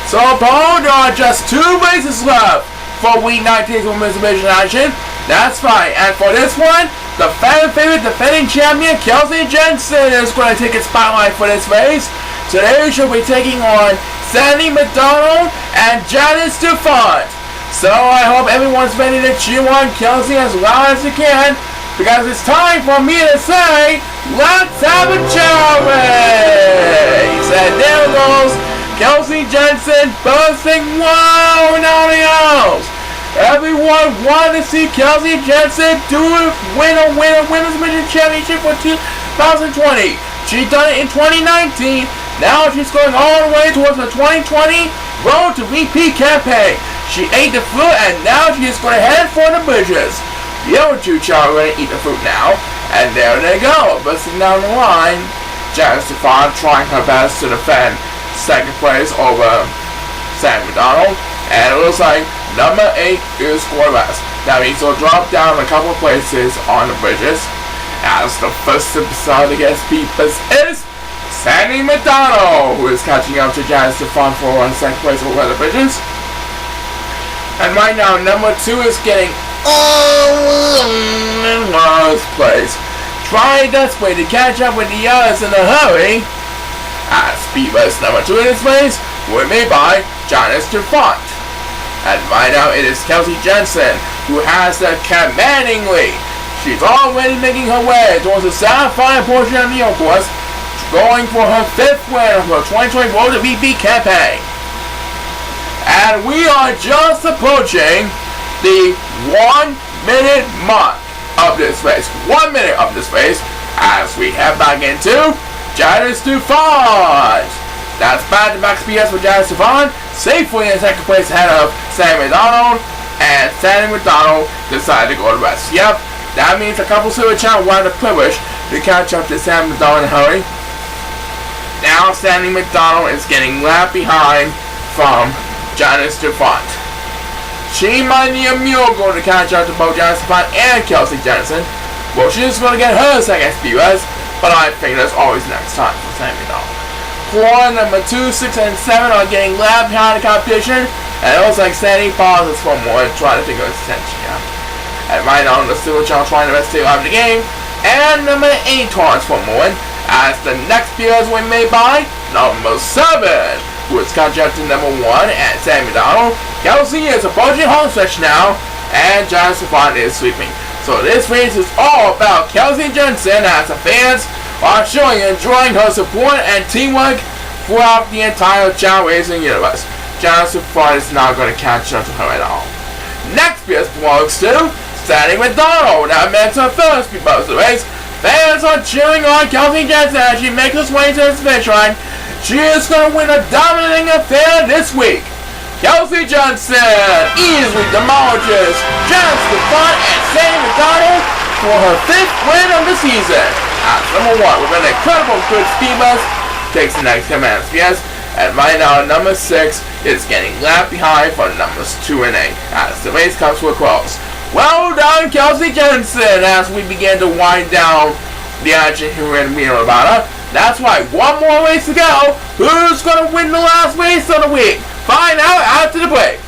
So, Paul, there are just 2 races left for Week 19's Women's Division action. That's right, and for this one, the fan favorite defending champion Kelsie Jensen is going to take its spotlight for this race. Today she'll be taking on Sandy McDonald and Janice DuFont. So I hope everyone's ready to cheer on Kelsie as loud as you can, because it's time for me to say, let's have a Chao race! And there goes Kelsie Jensen bursting wild on the house. Everyone wanted to see Kelsie Jensen win a Women's Division Championship for 2020. She's done it in 2019. Now she's going all the way towards the 2020 Road to Repeat campaign. She ate the fruit and now she's going to head for the bridges. The other 2 Chao are going to eat the fruit now. And there they go, busting down the line. Janice DuFont trying her best to defend second place over Sam McDonald. And it looks like number 8 is scoreless. That means he'll drop down a couple of places on the bridges. As the first episode to get speed is Sandy McDonald, who is catching up to Janice DuFont for second place over the bridges. And right now, number 2 is getting in last place, trying desperately to catch up with the others in a hurry. As speed race number 2 in this race will be made by Janice DuFont. And right now it is Kelsie Jensen who has the commanding lead. She's already making her way towards the south-final portion of the course, going for her 5th win of her 2020 Road to Repeat campaign. And we are just approaching the 1-minute mark of this race. 1 minute of this race as we head back into Janice DuFont. That's back-to-back SPS for Janice DuFont, safely in second place ahead of Sandy McDonald, and Sandy McDonald decided to go to rest. Yep, that means a couple Silver Channel will have the privilege to catch up to Sandy McDonald in a hurry. Now Sandy McDonald is getting left behind from Janice DuFont. She might need a miracle to catch up to both Janice DuFont and Kelsie Jensen. Well, she's going to get her second speed race, but I think there's always next time for Sandy McDonald. Floor number 2, 6, and 7 are getting left behind the competition, and it looks like Sandy pauses for more and trying to take her attention. And right now, the Silver Channel trying to stay alive in the game, and number 8 taunts for more, as the next spears were made by number 7, who is catching up to number 1 and Sandy McDonald. Kelsie is approaching home stretch now, and Janice DuFont is sweeping. So this race is all about Kelsie Jensen, as the fans are showing enjoying her support and teamwork throughout the entire Chao Racing Universe. Janice DuFont is not going to catch up to her at all. Next spears belongs to Sandy McDonald. That makes her first speedboat of the race. Fans are cheering on Kelsie Jensen as she makes her way to the finish line. She is going to win a dominating affair this week. Kelsie Jensen easily demolishes Janice DuFont and Sandy McDonald for her 5th win of the season. As number 1, with an incredible good speed bus, takes the next command SPS. And right now, number 6 is getting left behind for numbers 2 and 8 as the race comes to a close. Well done, Kelsie Jensen, as we begin to wind down the action here in Reno, Nevada. That's right, 1 more race to go. Who's going to win the last race of the week? Find out after the break.